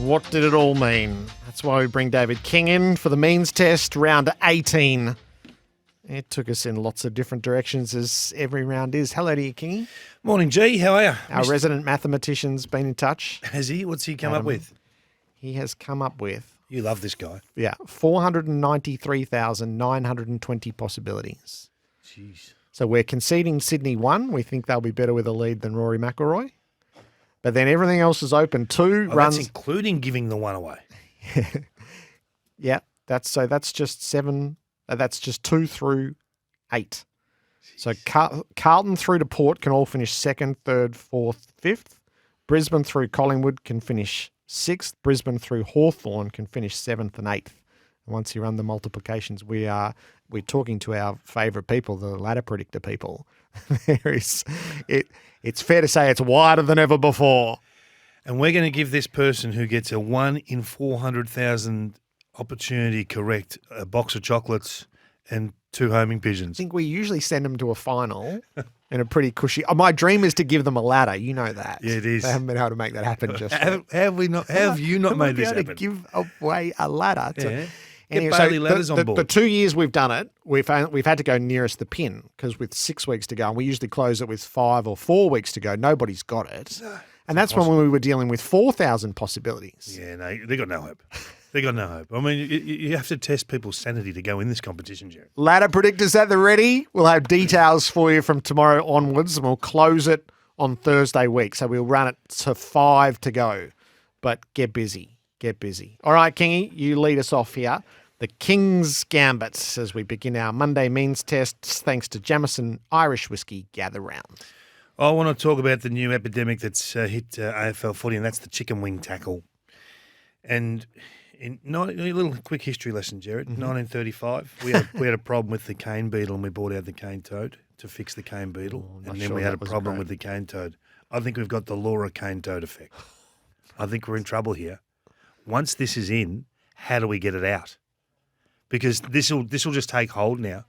What did it all mean? That's why we bring David King in for the means test, round 18. It took us in lots of different directions, as every round is. Hello to you, Kingy. Morning, G. How are you? Our resident mathematician's been in touch. Has he? What's he come up with? He has come up with... You love this guy. 493,920 possibilities. Jeez. So we're conceding Sydney 1. We think they'll be better with a lead than Rory McIlroy. But then everything else is open. Two runs... That's including giving the one away. Yeah, that's just 7... that's just 2 through 8. So Carlton through to Port can all finish 2nd, 3rd, 4th, 5th. Brisbane through Collingwood can finish 6th. Brisbane through Hawthorn can finish 7th and 8th. And once you run the multiplications, we're talking to our favourite people, the ladder predictor people. It's fair to say it's wider than ever before. And we're going to give this person who gets a 1 in 400,000 opportunity correct a box of chocolates and 2 homing pigeons. I think we usually send them to a final in a pretty cushy... my dream is to give them a ladder. You know that. Yeah, it is. They haven't been able to make that happen just How have you not made this happen? To give away a ladder. Yeah. Anyway, Get Bailey ladders on board. The 2 years we've done it, we've had to go nearest the pin because with 6 weeks to go, and we usually close it with 5 or 4 weeks to go, nobody's got it. And that's when we were dealing with 4,000 possibilities. Yeah, no, they got no hope. They got no hope. I mean, you have to test people's sanity to go in this competition, Gerard. Ladder predictors at the ready. We'll have details for you from tomorrow onwards, and we'll close it on Thursday week. So we'll run it to 5 to go. But get busy. Get busy. All right, Kingy, you lead us off here. The King's Gambit as we begin our Monday means tests thanks to Jameson Irish Whiskey Gather Round. I want to talk about the new epidemic that's hit AFL footy, and that's the chicken wing tackle. And a little quick history lesson, Gerard. 1935, we had a problem with the cane beetle, and we brought out the cane toad to fix the cane beetle. And then we had a problem with the cane toad. I think we've got the Laura cane toad effect. I think we're in trouble here. Once this is in, how do we get it out? Because this will just take hold now.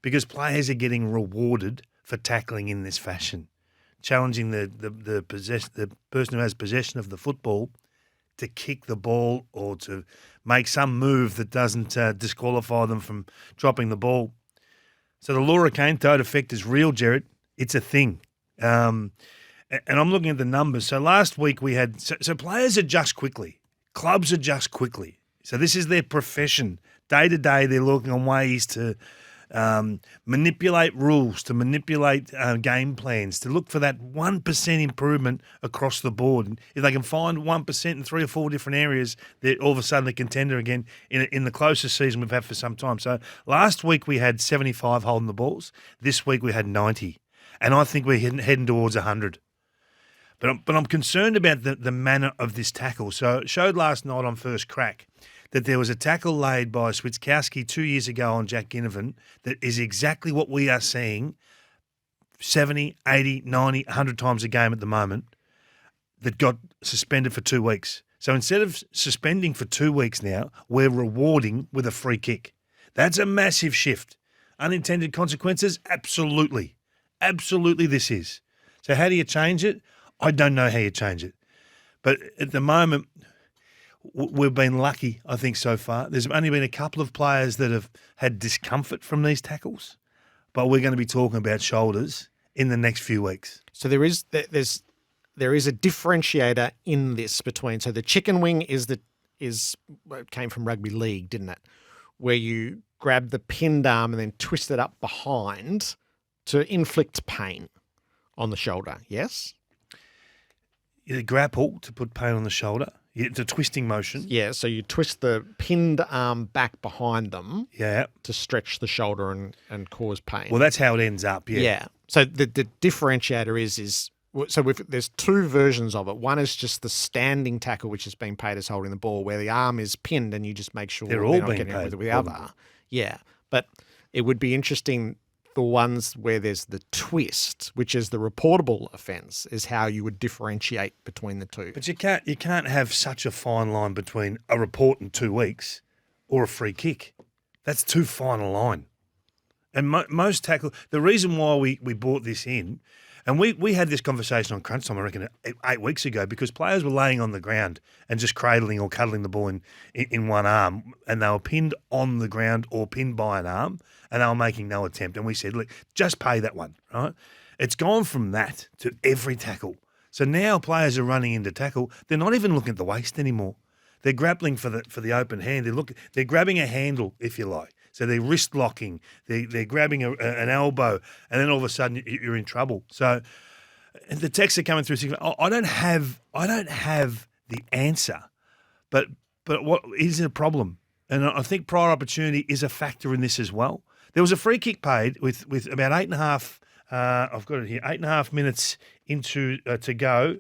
Because players are getting rewarded for tackling in this fashion, challenging the person who has possession of the football to kick the ball or to make some move that doesn't disqualify them from dropping the ball. So the Laura cane toad effect is real, Gerard. It's a thing. And I'm looking at the numbers. So last week we had – so players adjust quickly. Clubs adjust quickly. So this is their profession. Day to day they're looking on ways to manipulate rules, to manipulate game plans, to look for that 1% improvement across the board. And if they can find 1% in 3 or 4 different areas, they're all of a sudden a contender again in the closest season we've had for some time. So last week we had 75 holding the balls. This week we had 90. And I think we're heading towards 100. But I'm concerned about the manner of this tackle. So it showed last night on First Crack that there was a tackle laid by Switkowski 2 years ago on Jack Ginnivan that is exactly what we are seeing 70, 80, 90, 100 times a game at the moment that got suspended for 2 weeks. So instead of suspending for 2 weeks now, we're rewarding with a free kick. That's a massive shift. Unintended consequences? Absolutely. Absolutely this is. So how do you change it? I don't know how you change it. But at the moment, we've been lucky, I think, so far. There's only been a couple of players that have had discomfort from these tackles, but we're going to be talking about shoulders in the next few weeks. So there is a differentiator in this between. So the chicken wing it came from rugby league, didn't it? Where you grab the pinned arm and then twist it up behind to inflict pain on the shoulder. Yes. You grapple to put pain on the shoulder. It's a twisting motion. Yeah, so you twist the pinned arm back behind them to stretch the shoulder and cause pain. Well, that's how it ends up, yeah. Yeah. So the differentiator there's 2 versions of it. One is just the standing tackle, which is being paid as holding the ball, where the arm is pinned and you just make sure they're all not being getting paid with the other. Yeah, but it would be interesting. The ones where there's the twist, which is the reportable offence, is how you would differentiate between the two. But you can't have such a fine line between a report in 2 weeks or a free kick. That's too fine a line. And most tackle, the reason why we brought this in, And we had this conversation on Crunch Time, I reckon, 8 weeks ago, because players were laying on the ground and just cradling or cuddling the ball in one arm, and they were pinned on the ground or pinned by an arm, and they were making no attempt. And we said, look, just pay that one, right? It's gone from that to every tackle. So now players are running into tackle. They're not even looking at the waist anymore. They're grappling for the open hand. They're grabbing a handle, if you like. So they're wrist locking, they're grabbing an elbow, and then all of a sudden you're in trouble. So the texts are coming through. I don't have the answer, but what is a problem? And I think prior opportunity is a factor in this as well. There was a free kick paid with about 8.5. I've got it here. 8.5 minutes into to go.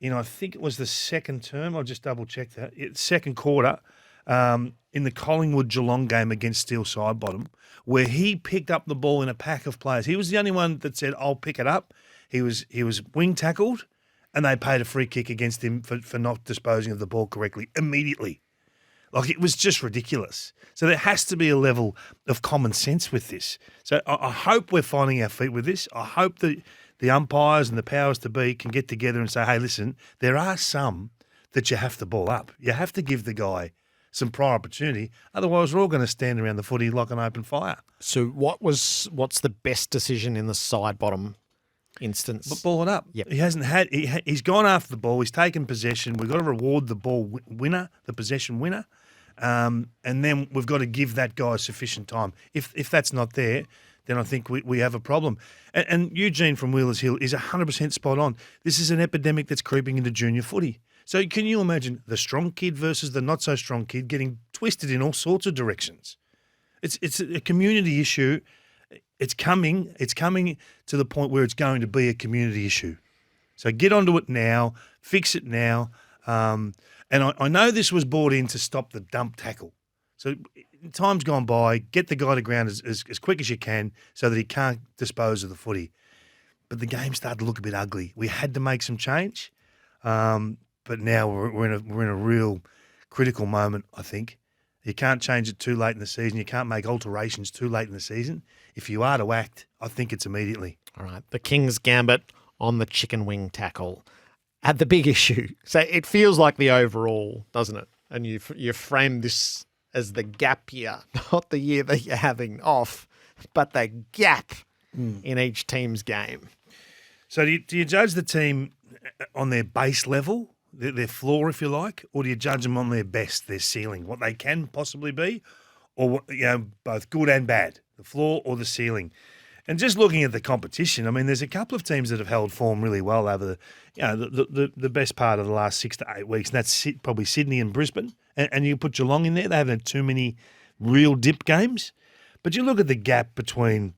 I think it was the second term. I'll just double check that. Second quarter. In the Collingwood Geelong game against Steel Sidebottom, where he picked up the ball in a pack of players. He was the only one that said, I'll pick it up. He was wing tackled, and they paid a free kick against him for not disposing of the ball correctly immediately. Like, it was just ridiculous. So there has to be a level of common sense with this. So I hope we're finding our feet with this. I hope that the umpires and the powers to be can get together and say, hey, listen, there are some that you have to ball up. You have to give the guy some prior opportunity. Otherwise, we're all going to stand around the footy like an open fire. So what's the best decision in the side bottom instance? But ball it up. Yep. He hasn't had. He's gone after the ball. He's taken possession. We've got to reward the ball winner, the possession winner, and then we've got to give that guy sufficient time. If that's not there, then I think we have a problem. And Eugene from Wheelers Hill is 100% spot on. This is an epidemic that's creeping into junior footy. So can you imagine the strong kid versus the not so strong kid getting twisted in all sorts of directions? It's a community issue. It's coming to the point where it's going to be a community issue. So get onto it now, fix it now. And I know this was brought in to stop the dump tackle. So time's gone by, get the guy to ground as quick as you can so that he can't dispose of the footy. But the game started to look a bit ugly. We had to make some change. But now we're in a real critical moment, I think. You can't change it too late in the season. You can't make alterations too late in the season. If you are to act, I think it's immediately. All right. The King's Gambit on the chicken wing tackle. At the big issue. So it feels like the overall, doesn't it? And you frame this as the gap year, not the year that you're having off, but the gap in each team's game. So do you judge the team on their base level, their floor, if you like, or do you judge them on their best, their ceiling, what they can possibly be, or both good and bad, the floor or the ceiling? And just looking at the competition, I mean, there's a couple of teams that have held form really well over the best part of the last 6 to 8 weeks, and that's probably Sydney and Brisbane. And you put Geelong in there; they haven't had too many real dip games. But you look at the gap between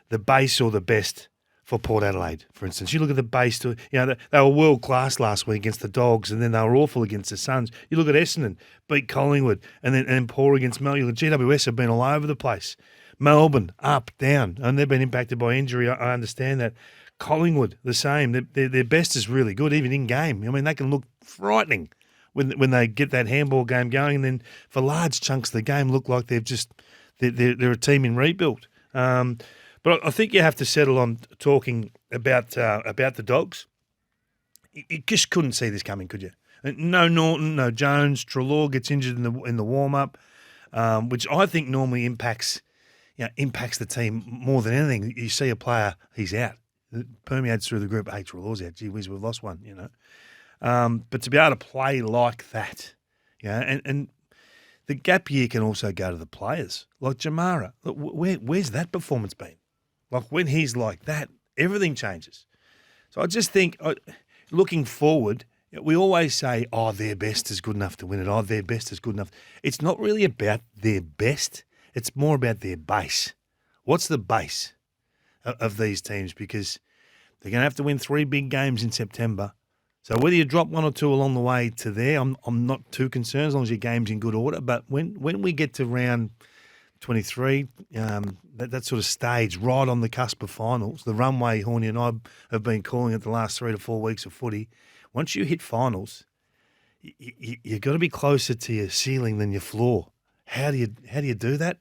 the base or the best for Port Adelaide, for instance. You look at the base to, they were world class last week against the Dogs, and then they were awful against the Suns. You look at Essendon, beat Collingwood, and then poor against Melbourne. The GWS have been all over the place. Melbourne, up, down, and they've been impacted by injury. I understand that. Collingwood, the same. Their best is really good, even in game. I mean, they can look frightening when they get that handball game going, and then for large chunks of the game look like they're a team in rebuild. But I think you have to settle on talking about the Dogs. You just couldn't see this coming, could you? No Norton, no Jones. Treloar gets injured in the warm up, which I think normally impacts the team more than anything. You see a player, he's out. It permeates through the group. Hey, Treloar's out. Gee whiz, we've lost one. But to be able to play like that, and the gap year can also go to the players like Jamara. Look, where's that performance been? Like when he's like that, everything changes. So I just think, looking forward, we always say, their best is good enough to win it. Their best is good enough. It's not really about their best. It's more about their base. What's the base of these teams? Because they're going to have to win 3 big games in September. So whether you drop 1 or 2 along the way to there, I'm not too concerned as long as your game's in good order. But when we get to round 23, that sort of stage, right on the cusp of finals, the runway Horne and I have been calling it the last 3 to 4 weeks of footy. Once you hit finals, you've got to be closer to your ceiling than your floor. How do you do that?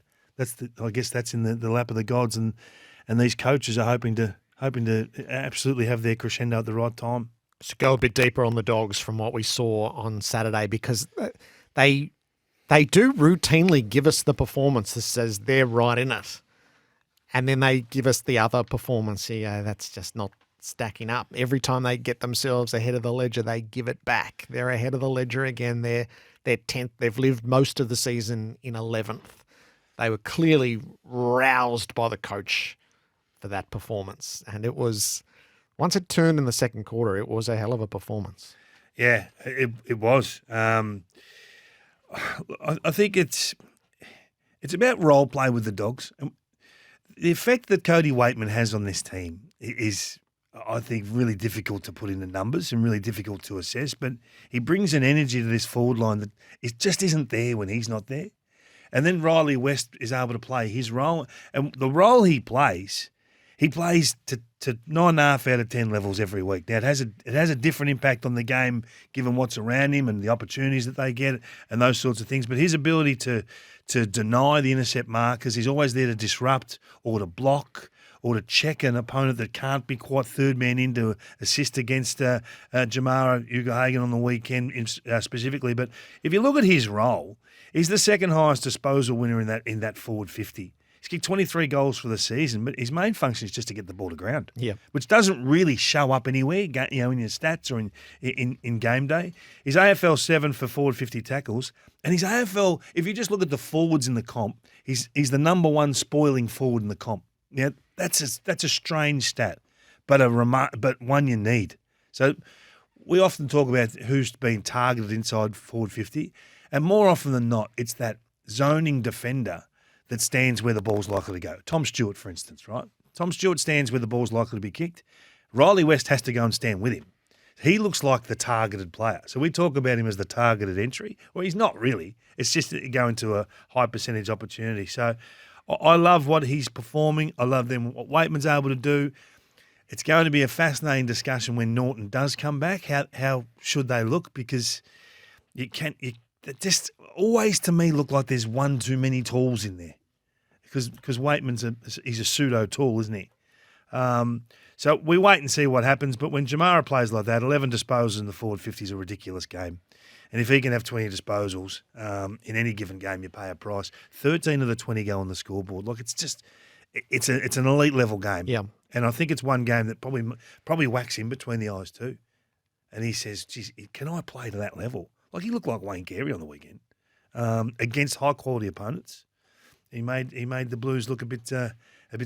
I guess that's in the lap of the gods, and these coaches are hoping hoping to absolutely have their crescendo at the right time. So go a bit deeper on the Dogs from what we saw on Saturday, because they do routinely give us the performance that says they're right in it. And then they give us the other performance here. That's just not stacking up. Every time they get themselves ahead of the ledger, they give it back. They're ahead of the ledger again. They're 10th. They've lived most of the season in 11th. They were clearly roused by the coach for that performance. And it was, once it turned in the second quarter, it was a hell of a performance. Yeah, it was. I think it's about role play with the Dogs. The effect that Cody Waitman has on this team is, I think, really difficult to put into numbers and really difficult to assess. But he brings an energy to this forward line that it just isn't there when he's not there. And then Riley West is able to play his role. And the role he plays to 9.5 out of 10 levels every week. Now, it has a different impact on the game given what's around him and the opportunities that they get and those sorts of things. But his ability to deny the intercept markers, he's always there to disrupt or to block or to check an opponent that can't be quite third man in to assist against Jamara Ugahagen on the weekend specifically. But if you look at his role, he's the second highest disposal winner in that forward 50. He's kicked 23 goals for the season, but his main function is just to get the ball to ground, which doesn't really show up anywhere, in your stats or in game day. He's AFL 7 for forward 50 tackles, and he's AFL, if you just look at the forwards in the comp, he's the number one spoiling forward in the comp. Yeah, that's a strange stat, but one you need. So we often talk about who's been targeted inside forward 50, and more often than not, it's that zoning defender that stands where the ball's likely to go. Tom Stewart, for instance, right? Tom Stewart stands where the ball's likely to be kicked. Riley West has to go and stand with him. He looks like the targeted player. So we talk about him as the targeted entry. Well, he's not really. It's just going to a high percentage opportunity. So I love what he's performing. I love what Waitman's able to do. It's going to be a fascinating discussion when Norton does come back. How should they look? Because it just always to me look like there's one too many tools in there. Because Waitman's he's a pseudo tool, isn't he? So we wait and see what happens. But when Jamara plays like that, 11 disposals in the forward 50 is a ridiculous game. And if he can have 20 disposals in any given game, you pay a price. 13 of the 20 go on the scoreboard. Look, it's an elite level game. Yeah. And I think it's one game that probably whacks him between the eyes too. And he says, geez, can I play to that level? Like he looked like Wayne Carey on the weekend against high quality opponents. He made the Blues look a bit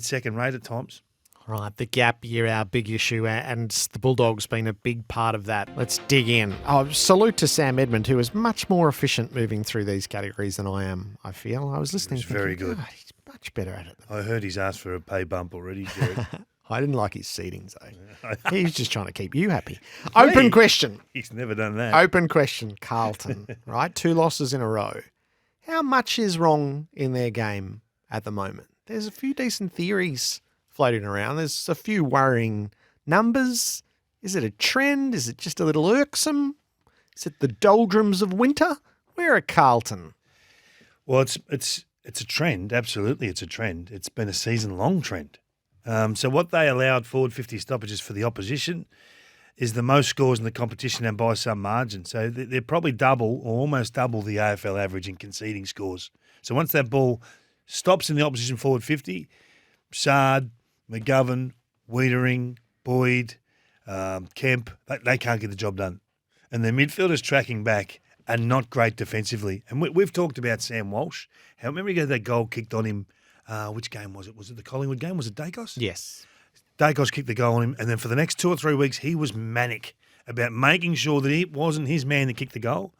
second rate at times. Right, the gap year, our big issue, and the Bulldogs been a big part of that. Let's dig in. Oh, salute to Sam Edmund, who is much more efficient moving through these categories than I am, I feel. I was listening. He's very good. He's much better at it. I heard he's asked for a pay bump already, Gerard. I didn't like his seedings, though. He's just trying to keep you happy. Open question. He's never done that. Open question, Carlton, right? 2 losses in a row. How much is wrong in their game at the moment? There's a few decent theories floating around. There's a few worrying numbers. Is it a trend? Is it just a little irksome? Is it the doldrums of winter? Where are Carlton? Well, it's a trend. Absolutely, it's a trend. It's been a season-long trend. So what they allowed forward 50 stoppages for the opposition is the most scores in the competition and by some margin. So they're probably double or almost double the AFL average in conceding scores. So once that ball stops in the opposition forward 50, Sard, McGovern, Wiedering, Boyd, Kemp, they can't get the job done. And their midfielders tracking back are not great defensively. And we've talked about Sam Walsh. How remember he got that goal kicked on him? Which game was it? Was it the Collingwood game? Was it Dacos? Yes. Dacos kicked the goal on him, and then for the next 2 or 3 weeks, he was manic about making sure that it wasn't his man that kicked the goal.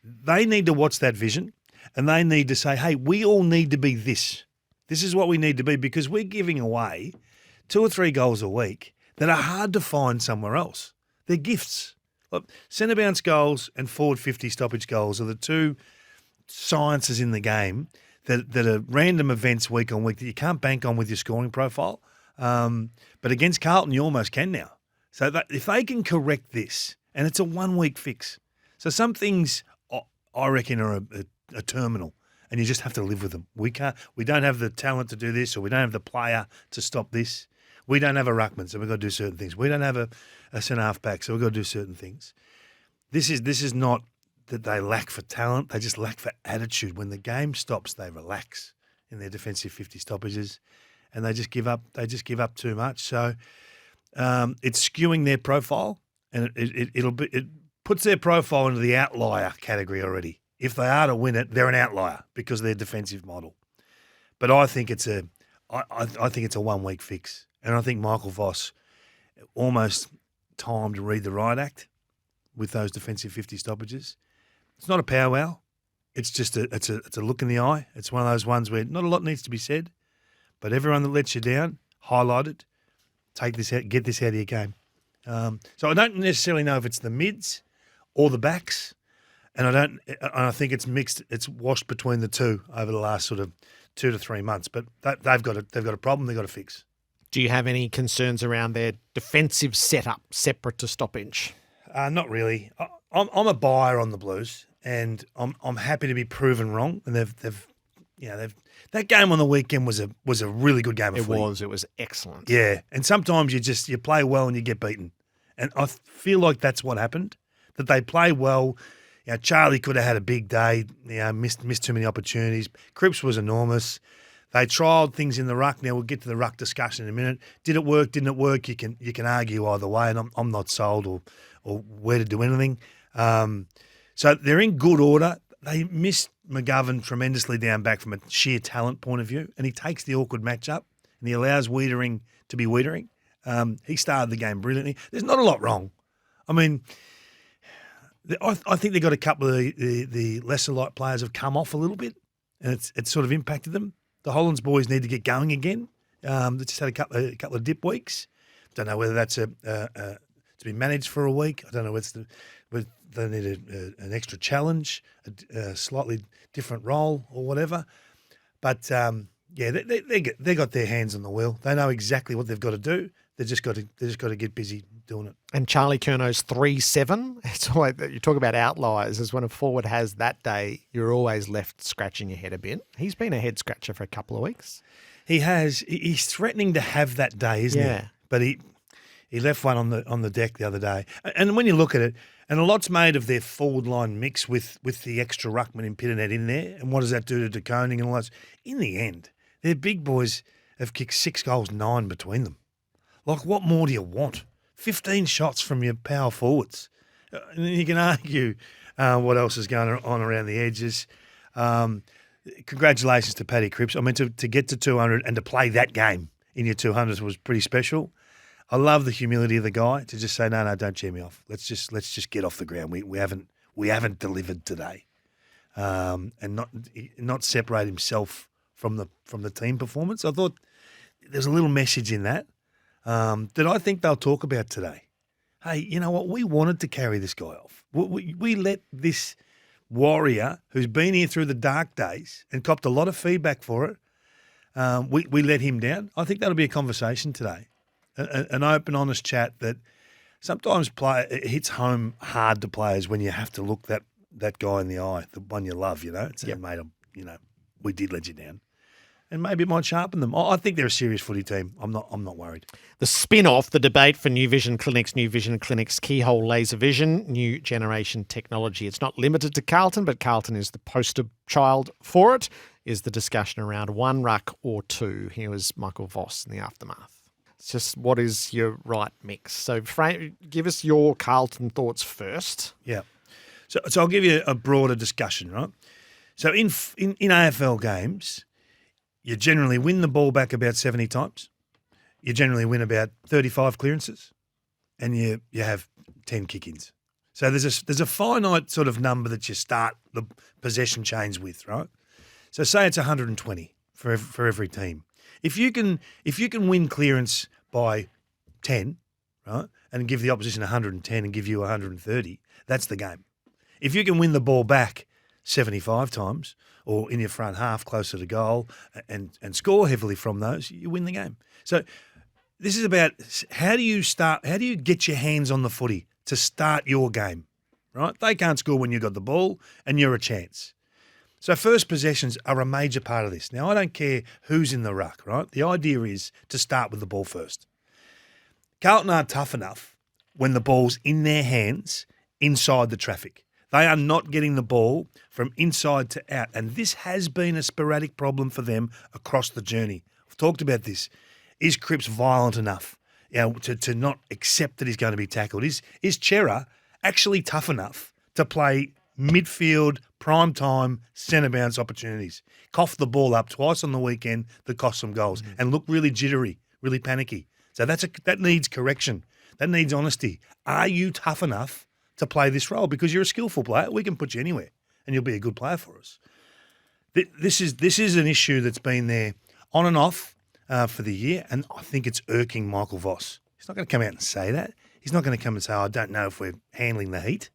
They need to watch that vision, and they need to say, hey, we all need to be this. This is what we need to be, because we're giving away 2 or 3 goals a week that are hard to find somewhere else. They're gifts. Look, centre bounce goals and forward 50 stoppage goals are the two sciences in the game that are random events week on week that you can't bank on with your scoring profile. But against Carlton, you almost can now. So that if they can correct this, and it's a 1 week fix. So some things I reckon are a terminal, and you just have to live with them. We don't have the talent to do this, or we don't have the player to stop this. We don't have a ruckman, so we've got to do certain things. We don't have a centre half back, so we've got to do certain things. This is not that they lack for talent; they just lack for attitude. When the game stops, they relax in their defensive 50 stoppages, and they just give up. They just give up too much. So it's skewing their profile, and it puts their profile into the outlier category already. If they are to win it, they're an outlier because of their defensive model. But I think it's a 1 week fix, and I think Michael Voss almost timed to read the riot act with those defensive 50 stoppages. It's not a powwow. It's just it's a look in the eye. It's one of those ones where not a lot needs to be said, but everyone that lets you down, highlight it, take this out, get this out of your game. So I don't necessarily know if it's the mids or the backs, and I think it's mixed. It's washed between the two over the last sort of 2 to 3 months. But they've got a problem they've got to fix. Do you have any concerns around their defensive setup separate to stoppage? Not really. I'm a buyer on the Blues, and I'm happy to be proven wrong. And they've that game on the weekend was a really good game of footy. It was excellent. Yeah, and sometimes you play well and you get beaten, and I feel like that's what happened. That they play well. Charlie could have had a big day. Missed too many opportunities. Cripps was enormous. They trialled things in the ruck. Now we'll get to the ruck discussion in a minute. Did it work? Didn't it work? You can argue either way, and I'm not sold or where to do anything. So they're in good order. They missed McGovern tremendously down back from a sheer talent point of view, and he takes the awkward matchup and he allows Wiedering to be Wiedering. He started the game brilliantly. There's not a lot wrong. I mean, I think they've got a couple of the lesser light players have come off a little bit, and it's sort of impacted them. The Hollands boys need to get going again. They just had a couple of dip weeks. Don't know whether that's to be managed for a week. I don't know whether they need an extra challenge, a slightly different role or whatever. But they got their hands on the wheel. They know exactly what they've got to do. They just got to get busy doing it. And Charlie Curnow's 3-7. It's always, you talk about outliers. As when a forward has that day, you're always left scratching your head a bit. He's been a head scratcher for a couple of weeks. He has. He's threatening to have that day, isn't he? But he left one on the deck the other day. And when you look at it, and a lot's made of their forward line mix with the extra ruckman and Pitternet in there. And what does that do to De Koning and all that? In the end, their big boys have kicked 6 goals, 9 between them. Like, what more do you want? 15 shots from your power forwards. And then you can argue what else is going on around the edges. Congratulations to Paddy Cripps. I mean, to get to 200 and to play that game in your 200s was pretty special. I love the humility of the guy to just say, no, don't cheer me off. Let's just get off the ground. We haven't delivered today, and not separate himself from the team performance. I thought there's a little message in that that I think they'll talk about today. Hey, you know what? We wanted to carry this guy off. We let this warrior who's been here through the dark days and copped a lot of feedback for it. We let him down. I think that'll be a conversation today. An open, honest chat that sometimes it hits home hard to players when you have to look that guy in the eye, the one you love, and say, mate, we did let you down. And maybe it might sharpen them. I think they're a serious footy team. I'm not worried. The spin-off, the debate for New Vision Clinics, keyhole laser vision, new generation technology. It's not limited to Carlton, but Carlton is the poster child for it, is the discussion around one ruck or two. Here was Michael Voss in the aftermath. It's just, what is your right mix? So give us your Carlton thoughts first. Yeah. So I'll give you a broader discussion, right? So in AFL games, you generally win the ball back about 70 times. You generally win about 35 clearances, and you have 10 kick-ins. So there's a finite sort of number that you start the possession chains with, right? So say it's 120 for every team. If you can win clearance by 10, right, and give the opposition 110 and give you 130, that's the game. If you can win the ball back 75 times or in your front half closer to goal and score heavily from those, you win the game. So this is about how do you get your hands on the footy to start your game, right? They can't score when you've got the ball and you're a chance. So first possessions are a major part of this. Now, I don't care who's in the ruck, right? The idea is to start with the ball first. Carlton aren't tough enough when the ball's in their hands inside the traffic. They are not getting the ball from inside to out. And this has been a sporadic problem for them across the journey. I've talked about this. Is Cripps violent enough to not accept that he's going to be tackled? Is Chera actually tough enough to play midfield, prime time, centre bounce opportunities? Coughed the ball up twice on the weekend that cost some goals and looked really jittery, really panicky. So that needs correction. That needs honesty. Are you tough enough to play this role? Because you're a skillful player. We can put you anywhere and you'll be a good player for us. This is an issue that's been there on and off for the year, and I think it's irking Michael Voss. He's not going to come out and say that. He's not going to come and say, I don't know if we're handling the heat,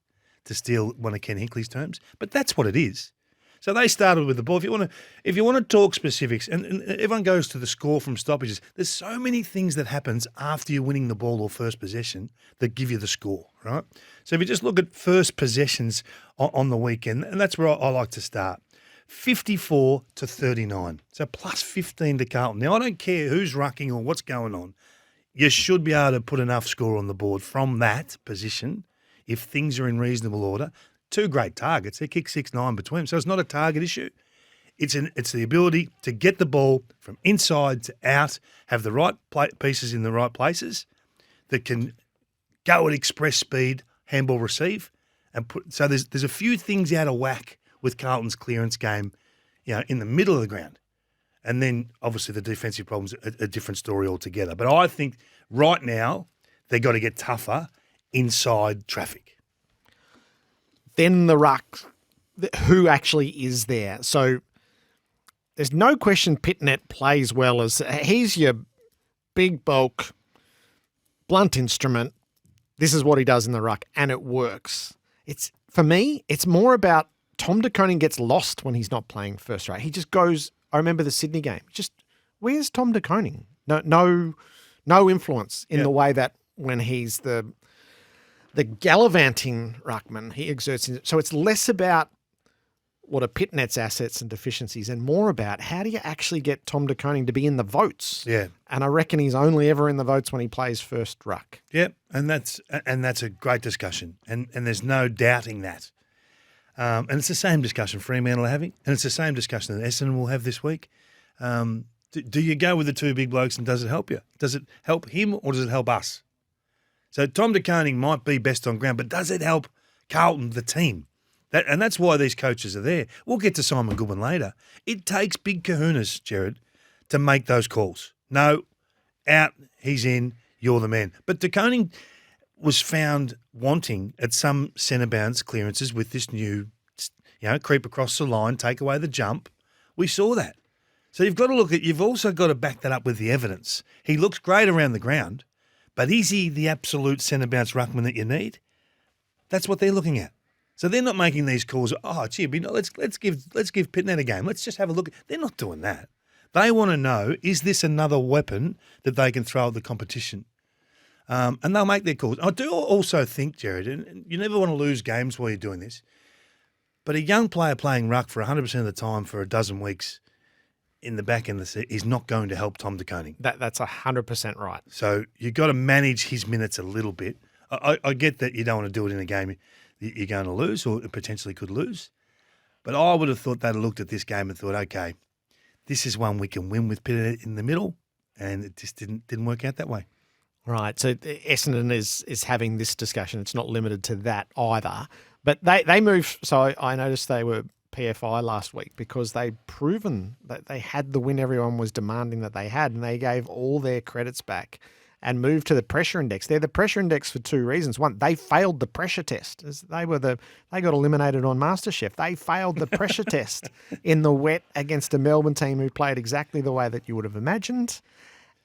to steal one of Ken Hinkley's terms, but that's what it is. So they started with the ball. If you want to talk specifics, and everyone goes to the score from stoppages, there's so many things that happens after you're winning the ball or first possession that give you the score, right? So if you just look at first possessions on the weekend, and that's where I like to start, 54 to 39. So plus 15 to Carlton. Now, I don't care who's rucking or what's going on. You should be able to put enough score on the board from that position if things are in reasonable order. Two great targets. They kick 6-9 between them. So it's not a target issue. It's the ability to get the ball from inside to out, have the right pieces in the right places that can go at express speed, handball receive, and put. So there's a few things out of whack with Carlton's clearance game, in the middle of the ground. And then obviously the defensive problem's a different story altogether. But I think right now they've got to get tougher inside traffic. Then the ruck, who actually is there? So there's no question Pitnet plays well as he's your big bulk, blunt instrument. This is what he does in the ruck, and it works. For me, it's more about Tom De Koning gets lost when he's not playing first rate. He just goes. I remember the Sydney game. Just where's Tom De Koning? No influence in the way that when he's the gallivanting ruckman, he exerts. So it's less about what are Pitnet's assets and deficiencies and more about how do you actually get Tom De Koning to be in the votes? Yeah. And I reckon he's only ever in the votes when he plays first ruck. Yeah, and that's a great discussion. And there's no doubting that. And it's the same discussion Fremantle are having, and it's the same discussion that Essendon will have this week. Do you go with the two big blokes and does it help you? Does it help him or does it help us? So Tom De Koning might be best on ground, but does it help Carlton, the team? And that's why these coaches are there. We'll get to Simon Goodwin later. It takes big kahunas, Gerard, to make those calls. No, out, he's in, you're the man. But De Koning was found wanting at some centre bounce clearances with this new, creep across the line, take away the jump. We saw that. So you've also got to back that up with the evidence. He looks great around the ground, but is he the absolute centre bounce ruckman that you need? That's what they're looking at. So they're not making these calls. Oh, gee, let's give Pitnet a game. Let's just have a look. They're not doing that. They want to know, is this another weapon that they can throw at the competition? And they'll make their calls. I do also think, Gerard, and you never want to lose games while you're doing this, but a young player playing ruck for 100% of the time for a dozen weeks in the back end of the season is not going to help Tom De Koning. That's 100% right. So you've got to manage his minutes a little bit. I get that you don't want to do it in a game you're going to lose or potentially could lose, but I would have thought they'd have looked at this game and thought, okay, this is one we can win with Pitt in the middle, and it just didn't work out that way. Right, so Essendon is having this discussion. It's not limited to that either. But they moved, so I noticed they were PFI last week because they'd proven that they had the win everyone was demanding that they had, and they gave all their credits back and moved to the pressure index. They're the pressure index for two reasons. One, they failed the pressure test. They got eliminated on MasterChef. They failed the pressure test in the wet against a Melbourne team who played exactly the way that you would have imagined.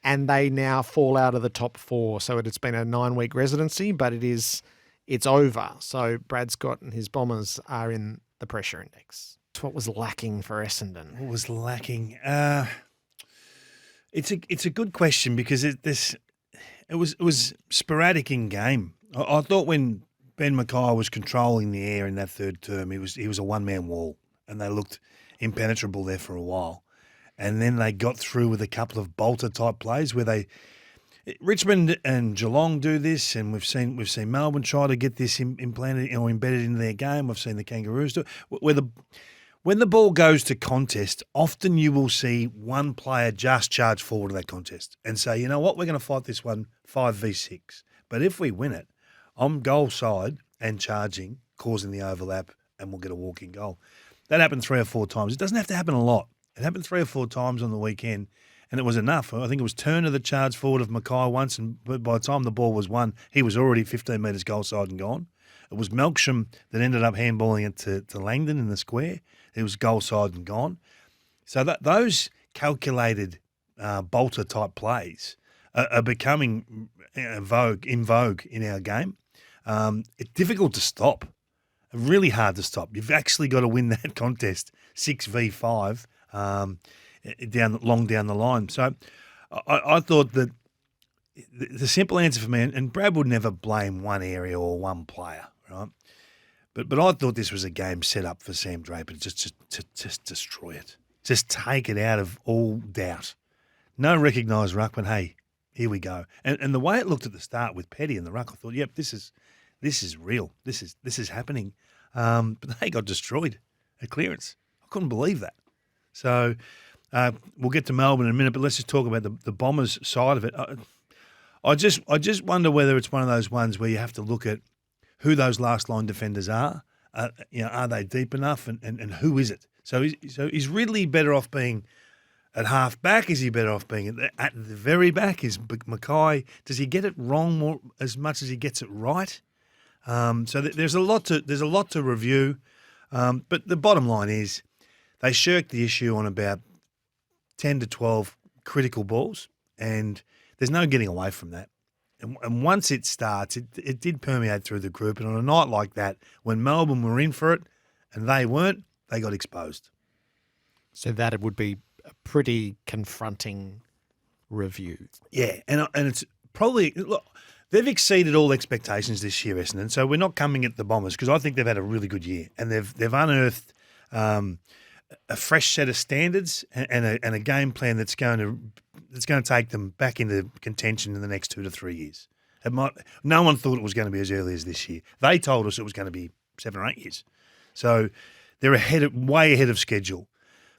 And they now fall out of the top four. So it's been a 9-week residency, but it's over. So Brad Scott and his Bombers are in the pressure index. It's what was lacking for Essendon. What was lacking? It's a good question because it was sporadic in game. I thought when Ben Mackay was controlling the air in that third term, he was a one-man wall, and they looked impenetrable there for a while. And then they got through with a couple of bolter-type plays where they Richmond and Geelong do this, and we've seen Melbourne try to get this implanted or embedded into their game. We've seen the Kangaroos do it. When the ball goes to contest, often you will see one player just charge forward to that contest and say, you know what, we're going to fight this one 5v6. But if we win it, I'm goal side and charging, causing the overlap, and we'll get a walking goal. That happened 3 or 4 times. It doesn't have to happen a lot. It happened 3 or 4 times on the weekend, and it was enough. I think it was Turner that charged forward of Mackay once, and by the time the ball was won, he was already 15 metres goal side and gone. It was Melksham that ended up handballing it to Langdon in the square. It was goal side and gone. So those calculated bolter-type plays are becoming in vogue in our game. It's difficult to stop, really hard to stop. You've actually got to win that contest 6v5 long down the line. So I thought that the simple answer for me, and Brad would never blame one area or one player, right? But I thought this was a game set up for Sam Draper just to destroy it. Just take it out of all doubt. No recognised ruckman. Hey, here we go. And the way it looked at the start with Petty and the ruck, I thought, yep, this is real. This is happening. But they got destroyed at clearance. I couldn't believe that. So we'll get to Melbourne in a minute, but let's just talk about the Bombers side of it. I just wonder whether it's one of those ones where you have to look at who those last line defenders are. Are they deep enough, and who is it? So is Ridley better off being at half back? Is he better off being at the very back? Is Mackay, does he get it wrong more as much as he gets it right? So there's a lot to review. But the bottom line is they shirked the issue on about 10 to 12 critical balls, and there's no getting away from that. And once it starts, it did permeate through the group. And on a night like that, when Melbourne were in for it and they weren't, they got exposed. So that it would be a pretty confronting review. Yeah, and it's probably, look, they've exceeded all expectations this year, Essendon. So we're not coming at the Bombers because I think they've had a really good year, and they've unearthed a fresh set of standards and a game plan that's going to take them back into contention in the next 2 to 3 years. No one thought it was going to be as early as this year. They told us it was going to be 7 or 8 years. So they're way ahead of schedule.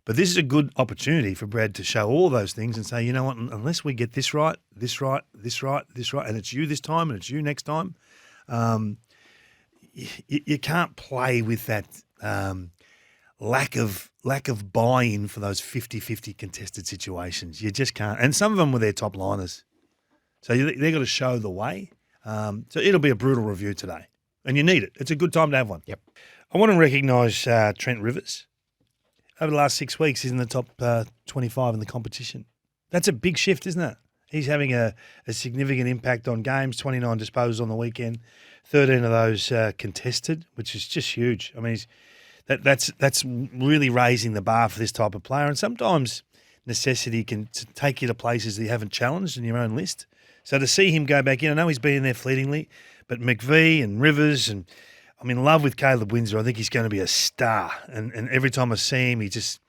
But this is a good opportunity for Brad to show all those things and say, you know what, unless we get this right, and it's you this time and it's you next time, you can't play with that lack of buy-in for those 50-50 contested situations. You just can't. And some of them were their top liners. So they've got to show the way. So it'll be a brutal review today. And you need it. It's a good time to have one. Yep. I want to recognise Trent Rivers. Over the last 6 weeks, he's in the top 25 in the competition. That's a big shift, isn't it? He's having a significant impact on games, 29 disposals on the weekend, 13 of those contested, which is just huge. I mean, that's really raising the bar for this type of player. And sometimes necessity can take you to places that you haven't challenged in your own list. So to see him go back in, I know he's been there fleetingly, but McVee and Rivers, and I'm in love with Caleb Windsor. I think he's going to be a star. And every time I see him, he's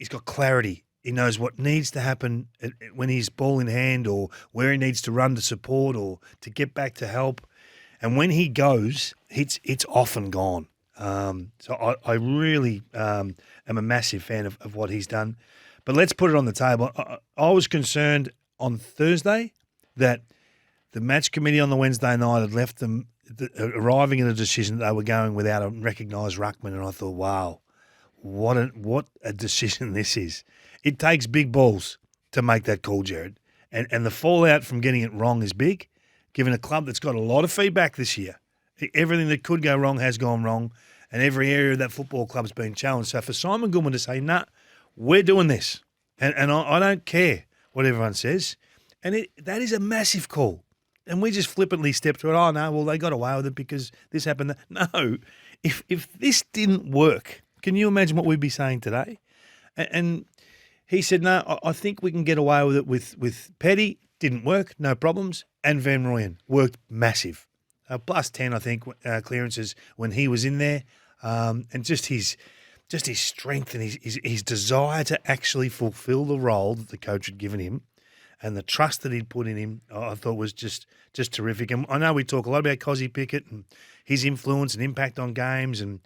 got clarity. He knows what needs to happen when he's ball in hand, or where he needs to run to support or to get back to help. And when he goes, it's off and gone. So I really am a massive fan of what he's done. But let's put it on the table. I was concerned on Thursday that the match committee on the Wednesday night had left them arriving at a decision that they were going without a recognised ruckman, and I thought, wow, what a decision this is. It takes big balls to make that call, Gerard. And the fallout from getting it wrong is big, given a club that's got a lot of feedback this year. Everything that could go wrong has gone wrong, and every area of that football club's been challenged. So for Simon Goodwin to say, nah, we're doing this, and I don't care what everyone says, and that is a massive call. And we just flippantly step through it. Oh, no, well, they got away with it because this happened. No, if this didn't work, can you imagine what we'd be saying today? And he said, no, I think we can get away with it with Petty. Didn't work, no problems. And Van Rooyen worked massive. Plus 10, I think, clearances when he was in there. And just his strength and his desire to actually fulfill the role that the coach had given him. and the trust that he'd put in him, I thought was just terrific. And I know we talk a lot about Cozzy Pickett and his influence and impact on games, and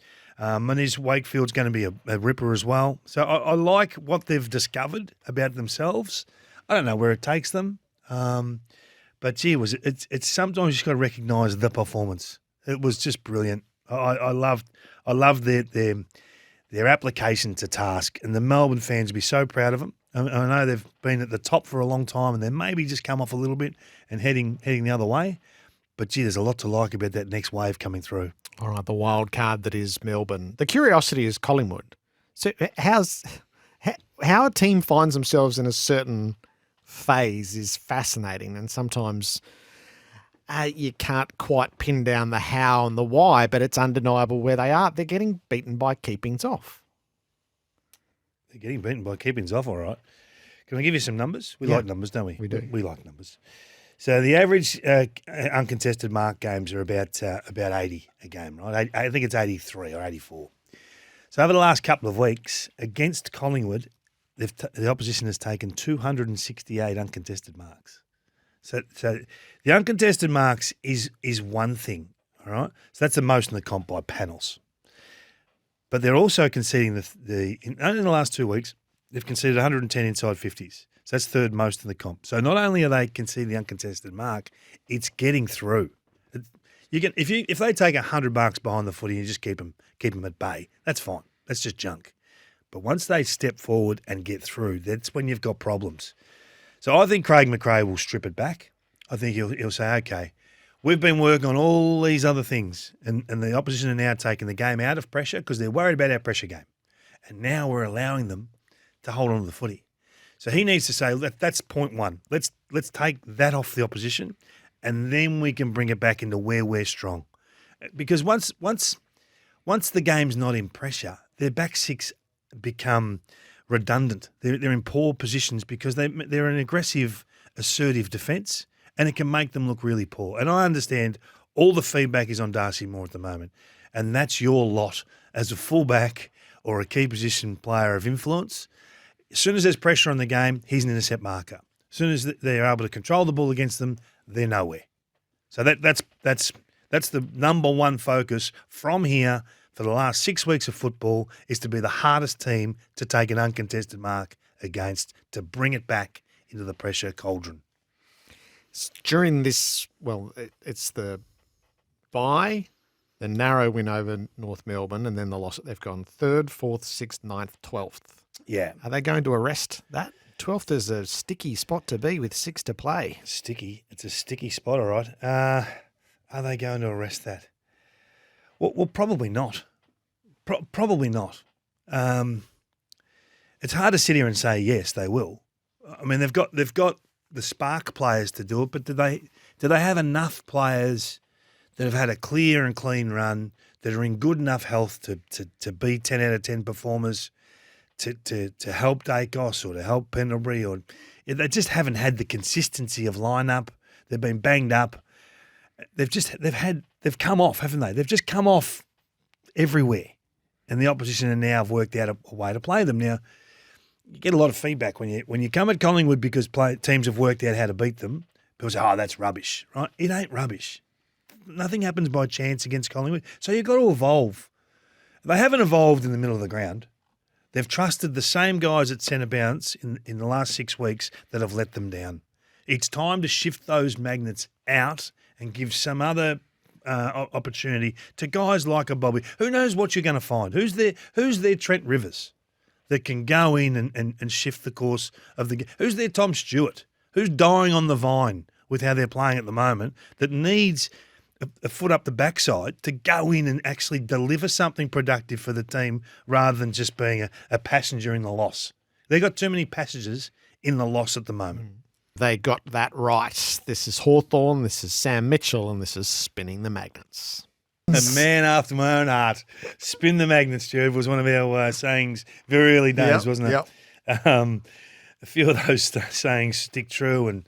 his Wakefield's going to be a ripper as well. So I like what they've discovered about themselves. I don't know where it takes them, but gee, it's sometimes you just got to recognise the performance. It was just brilliant. I loved their application to task, and the Melbourne fans will be so proud of them. I know they've been at the top for a long time, and they maybe just come off a little bit and heading the other way. But gee, there's a lot to like about that next wave coming through. All right, the wild card that is Melbourne. The curiosity is Collingwood. So how a team finds themselves in a certain phase is fascinating, and sometimes you can't quite pin down the how and the why, but it's undeniable where they are. They're getting beaten by keepings off. They're getting beaten by keepings off, all right. Can I give you some numbers? We like numbers, don't we? We do. We like numbers. So the average uncontested mark games are about 80 a game, right? I think it's 83 or 84. So over the last couple of weeks, against Collingwood, the opposition has taken 268 uncontested marks. So the uncontested marks is one thing, all right? So that's the most in the comp by panels. But they're also conceding only in the last 2 weeks, they've conceded 110 inside 50s. So that's third most in the comp. So not only are they conceding the uncontested mark, it's getting through. If they take 100 marks behind the footy and you just keep them at bay, that's fine. That's just junk. But once they step forward and get through, that's when you've got problems. So I think Craig McRae will strip it back. I think he'll say, okay, we've been working on all these other things, and the opposition are now taking the game out of pressure because they're worried about our pressure game. And now we're allowing them to hold on to the footy. So he needs to say, that's point one. Let's take that off the opposition, and then we can bring it back into where we're strong. Because once the game's not in pressure, their back six become redundant. They're in poor positions because they're an aggressive, assertive defence, and it can make them look really poor. And I understand all the feedback is on Darcy Moore at the moment, and that's your lot as a fullback or a key position player of influence. As soon as there's pressure on the game, he's an intercept marker. As soon as they're able to control the ball against them, they're nowhere. So that's the number one focus from here for the last 6 weeks of football, is to be the hardest team to take an uncontested mark against, to bring it back into the pressure cauldron. During this, it's the bye, the narrow win over North Melbourne, and then the loss. They've gone 3rd, 4th, 6th, 9th, 12th. Yeah. Are they going to arrest that? 12th is a sticky spot to be with 6 to play. Sticky. It's a sticky spot, all right. Are they going to arrest that? Well, probably not. Probably not. It's hard to sit here and say yes, they will. I mean, they've got the spark players to do it, but do they have enough players that have had a clear and clean run, that are in good enough health to be 10 out of 10 performers, to help Dacos or to help Pendlebury, or they just haven't had the consistency of lineup. They've been banged up. They've come off, haven't they? They've just come off everywhere, and the opposition are now have worked out a way to play them. Now, you get a lot of feedback when you come at Collingwood because teams have worked out how to beat them. People say, "Oh, that's rubbish," right? It ain't rubbish. Nothing happens by chance against Collingwood, so you've got to evolve. They haven't evolved in the middle of the ground. They've trusted the same guys at centre bounce in the last 6 weeks that have let them down. It's time to shift those magnets out and give some other opportunity to guys like a Bobby. Who knows what you're going to find? Who's their Trent Rivers that can go in and shift the course of the game? Who's their Tom Stewart? Who's dying on the vine with how they're playing at the moment that needs a foot up the backside to go in and actually deliver something productive for the team rather than just being a passenger in the loss? They've got too many passengers in the loss at the moment. They got that right. This is Hawthorn, this is Sam Mitchell, and this is Spinning the Magnets. A man after my own heart. Spin the magnets, Gerard, was one of our sayings very early days, wasn't it? Yep. A few of those sayings stick true, and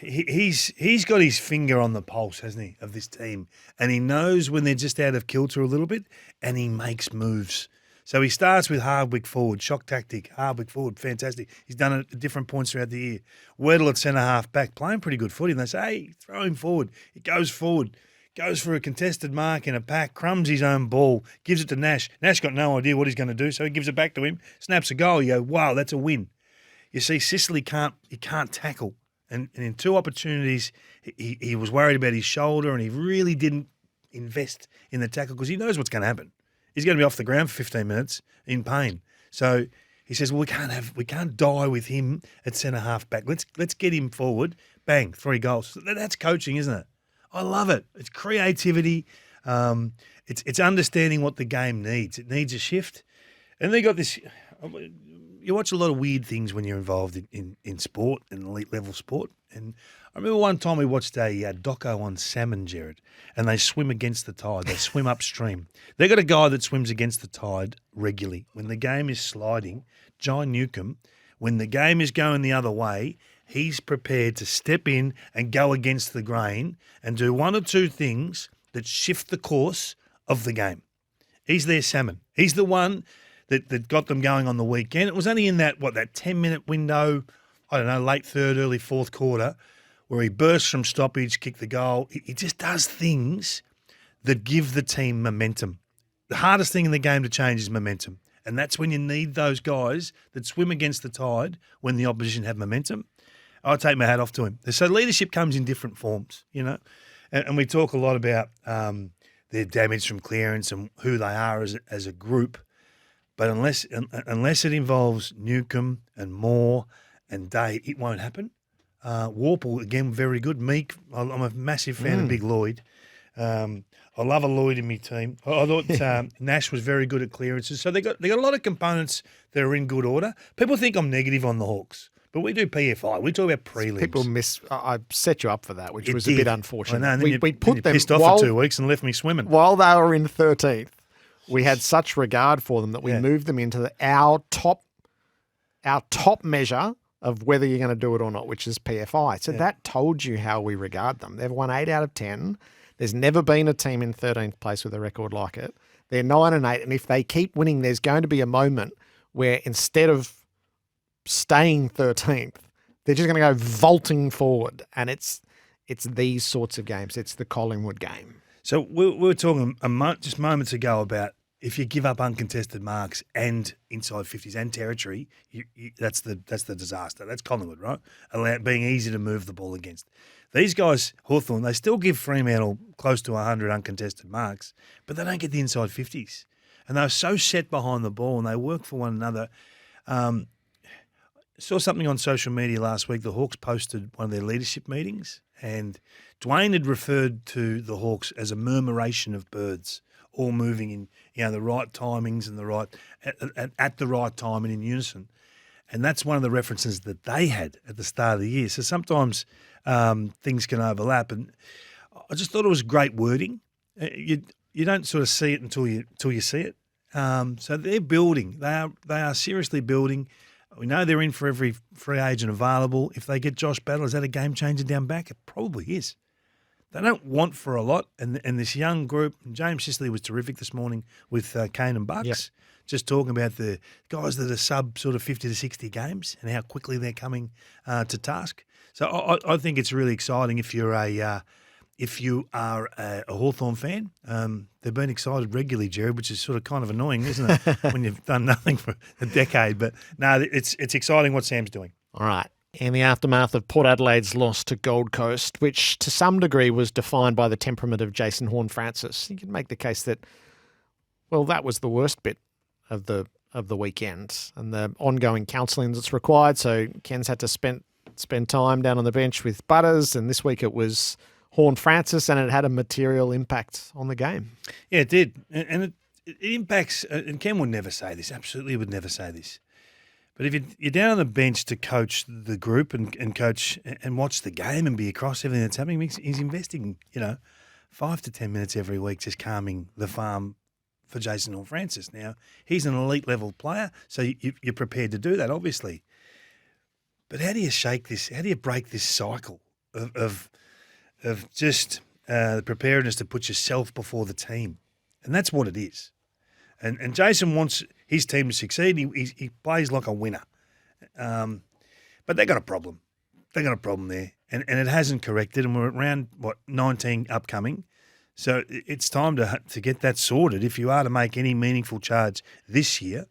he's got his finger on the pulse, hasn't he, of this team, and he knows when they're just out of kilter a little bit, and he makes moves. So he starts with Hardwick forward, shock tactic, Hardwick forward, fantastic. He's done it at different points throughout the year. Whateley at centre half back, playing pretty good footy. And they say, hey, throw him forward. He goes forward, goes for a contested mark in a pack, crumbs his own ball, gives it to Nash. Nash got no idea what he's going to do, so he gives it back to him, snaps a goal. You go, wow, that's a win. You see, Sicily can't tackle. And in 2 opportunities, he was worried about his shoulder and he really didn't invest in the tackle because he knows what's going to happen. He's going to be off the ground for 15 minutes in pain. So he says, well, we can't die with him at centre half back. Let's get him forward. Bang, 3 goals. That's coaching, isn't it? I love it. It's creativity. It's understanding what the game needs. It needs a shift. And they got this. You watch a lot of weird things when you're involved in sport, in elite level sport. And I remember one time we watched a doco on salmon, Gerard, and they swim against the tide. They swim upstream. They got a guy that swims against the tide regularly. When the game is sliding, John Newcomb, when the game is going the other way, he's prepared to step in and go against the grain and do 1 or 2 things that shift the course of the game. He's their salmon. He's the one that got them going on the weekend. It was only in that 10-minute window, I don't know, late third, early fourth quarter, where he bursts from stoppage, kicked the goal. He just does things that give the team momentum. The hardest thing in the game to change is momentum. And that's when you need those guys that swim against the tide when the opposition have momentum. I take my hat off to him. So leadership comes in different forms, you know. And we talk a lot about their damage from clearance and who they are as a group. But unless it involves Newcomb and Moore and Day, it won't happen. Warple, again, very good. Meek, I'm a massive fan of Big Lloyd. I love a Lloyd in my team. I thought Nash was very good at clearances. So they got a lot of components that are in good order. People think I'm negative on the Hawks, but we do PFI. We talk about prelims. People I set you up for that, which was a bit unfortunate. I know, we put them pissed off for 2 weeks and left me swimming. While they were in 13th. We had such regard for them that we moved them into our top measure of whether you're going to do it or not, which is PFI. So that told you how we regard them. They've won 8 out of 10. There's never been a team in 13th place with a record like it. They're 9 and 8, and if they keep winning, there's going to be a moment where instead of staying 13th, they're just going to go vaulting forward, and it's these sorts of games. It's the Collingwood game. So we were talking just moments ago about if you give up uncontested marks and inside 50s and territory, that's the disaster. That's Collingwood, right? Being easy to move the ball against. These guys, Hawthorn, they still give Fremantle close to 100 uncontested marks, but they don't get the inside 50s. And they're so set behind the ball and they work for one another. Saw something on social media last week. The Hawks posted one of their leadership meetings, and Dwayne had referred to the Hawks as a murmuration of birds, all moving in the right timings and at the right time and in unison. And that's one of the references that they had at the start of the year. So sometimes things can overlap, and I just thought it was great wording. You don't sort of see it until you see it. So they're building. They are seriously building. We know they're in for every free agent available. If they get Josh Battle, is that a game changer down back? It probably is. They don't want for a lot, and this young group. James Sicily was terrific this morning with Kane and Bucks, just talking about the guys that are sub sort of 50 to 60 games and how quickly they're coming to task. So I think it's really exciting if you are a Hawthorn fan. They've been excited regularly, Gerard, which is sort of kind of annoying, isn't it, when you've done nothing for a decade? But no, it's exciting what Sam's doing. All right. In the aftermath of Port Adelaide's loss to Gold Coast, which to some degree was defined by the temperament of Jason Horne-Francis, you can make the case that, well, that was the worst bit of the weekend and the ongoing counselling that's required. So Ken's had to spend time down on the bench with Butters, and this week it was Horne-Francis, and it had a material impact on the game. Yeah, it did. And it impacts, and Ken would never say this, absolutely would never say this. But if you're down on the bench to coach the group and coach and watch the game and be across everything that's happening, he's investing, 5 to 10 minutes every week just calming the farm for Jason Horne-Francis. Now, he's an elite level player, so you're prepared to do that, obviously. But how do you shake this? How do you break this cycle of just the preparedness to put yourself before the team? And that's what it is. And Jason wants his team to succeed. He plays like a winner. But they got a problem. They got a problem there. And it hasn't corrected, and we're at round, 19 upcoming. So it's time to get that sorted if you are to make any meaningful charge this year.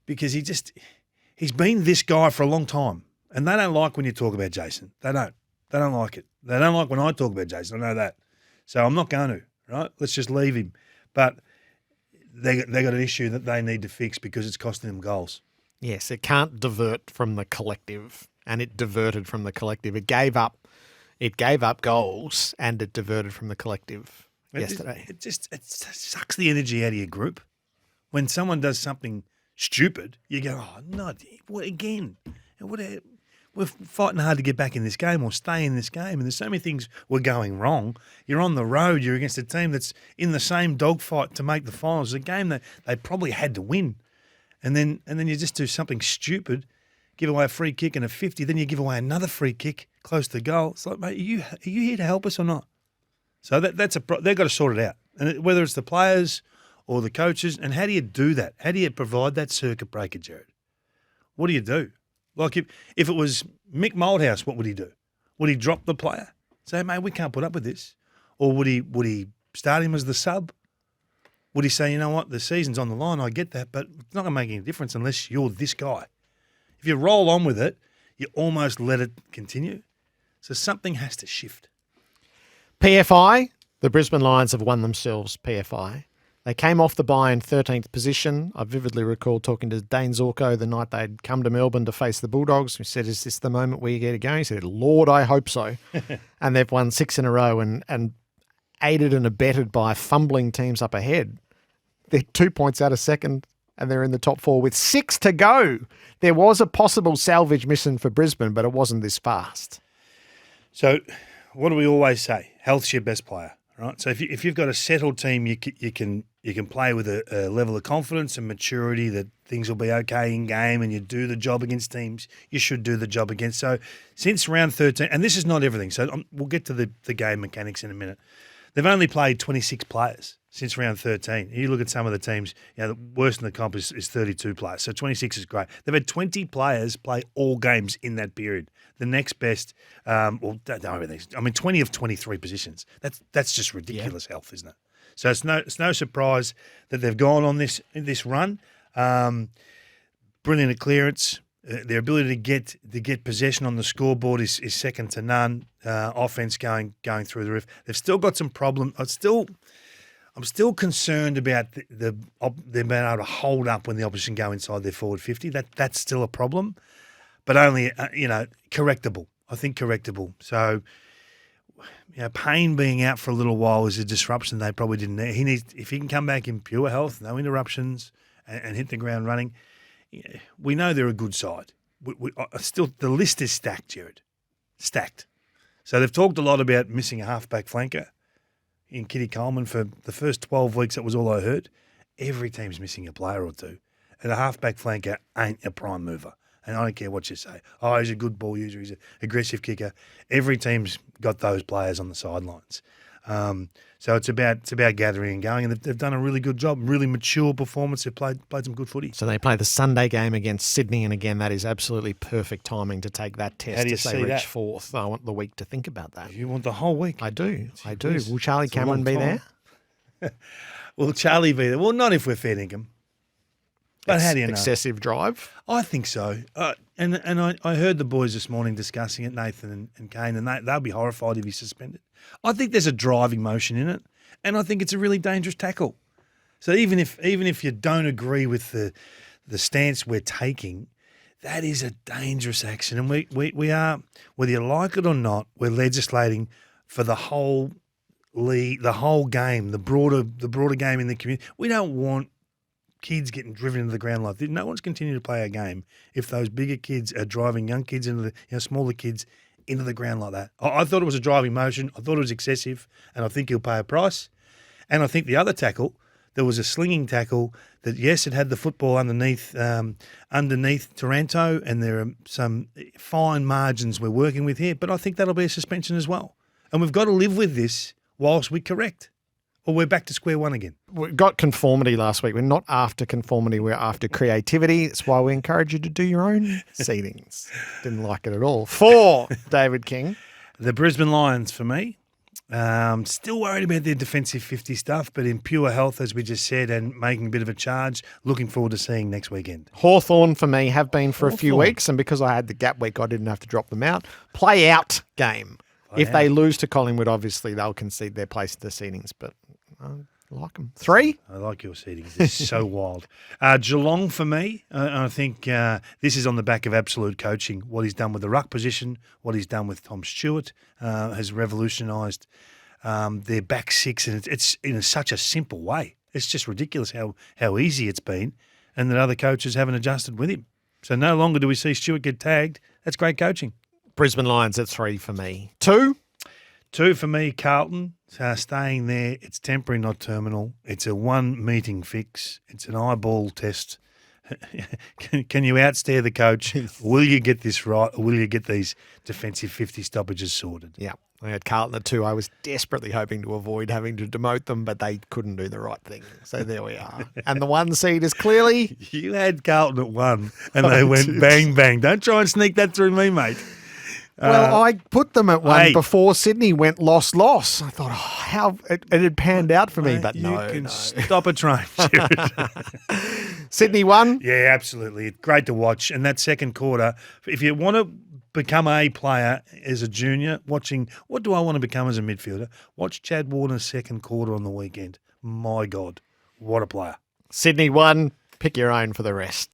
Because he's been this guy for a long time. And they don't like when you talk about Jason. They don't. They don't like it. They don't like when I talk about Jason. I know that. So I'm not going to, right? Let's just leave him. But they got an issue that they need to fix because it's costing them goals. Yes, it can't divert from the collective, and it diverted from the collective. It gave up goals, and it diverted from the collective yesterday. It sucks the energy out of your group. When someone does something stupid, you go, oh, no, what again? We're fighting hard to get back in this game or stay in this game, and there's so many things were going wrong. You're on the road. You're against a team that's in the same dogfight to make the finals. It's a game that they probably had to win. And then you just do something stupid, give away a free kick and a 50, then you give away another free kick close to goal. It's like, mate, are you here to help us or not? So they've got to sort it out. And whether it's the players or the coaches, and how do you do that? How do you provide that circuit breaker, Gerard? What do you do? Like if it was Mick Moldhouse, what would he do? Would he drop the player? Say, mate, we can't put up with this. Or would he start him as the sub? Would he say, you know what, the season's on the line, I get that, but it's not going to make any difference unless you're this guy. If you roll on with it, you almost let it continue. So something has to shift. PFI, the Brisbane Lions have won themselves PFI. They came off the bye in 13th position. I vividly recall talking to Dane Zorko the night they'd come to Melbourne to face the Bulldogs. We said, is this the moment we get it going? He said, Lord, I hope so. And they've won 6 in a row and aided and abetted by fumbling teams up ahead. They're 2 points out of second, and they're in the top 4 with 6 to go. There was a possible salvage mission for Brisbane, but it wasn't this fast. So what do we always say? Health's your best player, right? So if you've got a settled team, you can play with a level of confidence and maturity that things will be okay in game, and you do the job against teams you should do the job against. So since round 13, and this is not everything, so we'll get to the game mechanics in a minute. They've only played 26 players since round 13. You look at some of the teams, the worst in the comp is 32 players. So 26 is great. They've had 20 players play all games in that period. The next best, 20 of 23 positions. That's just ridiculous health, isn't it? So it's no surprise that they've gone on this run. Brilliant at clearance. Their ability to get possession on the scoreboard is second to none. Offense going through the roof. They've still got some problem. I'm still concerned about them being able to hold up when the opposition go inside their forward 50. That's still a problem, but only correctable. I think correctable. So Payne being out for a little while is a disruption they probably didn't need. If he can come back in pure health, no interruptions, and hit the ground running. We know they're a good side. Still, the list is stacked, Gerard. Stacked. So they've talked a lot about missing a halfback flanker in Kitty Coleman for the first 12 weeks. That was all I heard. Every team's missing a player or two. And a halfback flanker ain't a prime mover. And I don't care what you say. Oh, he's a good ball user. He's an aggressive kicker. Every team's got those players on the sidelines. So it's about gathering and going, and they've done a really good job, really mature performance. They've played some good footy. So they play the Sunday game against Sydney, and again, that is absolutely perfect timing to take that test. How do you as they see reach that? Fourth. I want the week to think about that. You want the whole week? I do. Please. Will Charlie Cameron be there? Will Charlie be there? Well, not if we're fair dinkum. But how do you know? Excessive drive? I think so. And I heard the boys this morning discussing it, Nathan and Kane, and they'll be horrified if he's suspended. I think there's a driving motion in it, and I think it's a really dangerous tackle. So even if you don't agree with the stance we're taking, that is a dangerous action, and we are, whether you like it or not, we're legislating for the whole league, the whole game, the broader game in the community. We don't want kids getting driven into the ground like this. No one's continuing to play our game if those bigger kids are driving young kids into the smaller kids into the ground like that. I thought it was a driving motion. I thought it was excessive, and I think he'll pay a price. And I think the other tackle, there was a slinging tackle that, yes, it had the football underneath Taranto, and there are some fine margins we're working with here, but I think that'll be a suspension as well. And we've got to live with this whilst we correct. Or we're back to square one again? We got conformity last week. We're not after conformity. We're after creativity. That's why we encourage you to do your own seedings. Didn't like it at all. 4, David King. The Brisbane Lions for me. Still worried about their defensive 50 stuff, but in pure health, as we just said, and making a bit of a charge. Looking forward to seeing next weekend. Hawthorn for me have been for a few Hawthorn. weeks, and because I had the gap week, I didn't have to drop them out. Play out game. If out. they lose to Collingwood, obviously they'll concede their place to the seedings, but I like them. 3. I like your seedings. They're so wild. Geelong for me, I think this is on the back of absolute coaching. What he's done with the ruck position, what he's done with Tom Stewart has revolutionised their back six, and it's in such a simple way. It's just ridiculous how easy it's been, and that other coaches haven't adjusted with him. So no longer do we see Stewart get tagged. That's great coaching. Brisbane Lions at 3 for me. 2. 2 for me, Carlton. Staying there, it's temporary, not terminal. It's a one-meeting fix. It's an eyeball test. Can you outstare the coach? Will you get this right, or will you get these defensive 50 stoppages sorted? Yeah, I had Carlton at 2. I was desperately hoping to avoid having to demote them, but they couldn't do the right thing. So there we are. And the 1 seed is clearly... You had Carlton at 1, and they went bang, bang. Don't try and sneak that through me, mate. Well, I put them at 1 hey. before Sydney went loss. I thought, how it had panned out for me, but you no. can stop a train, Gerard. Sydney 1. Yeah, absolutely. Great to watch. And that second quarter, if you want to become a player as a junior, watching what do I want to become as a midfielder, watch Chad Warner's second quarter on the weekend. My God, what a player. Sydney 1. Pick your own for the rest.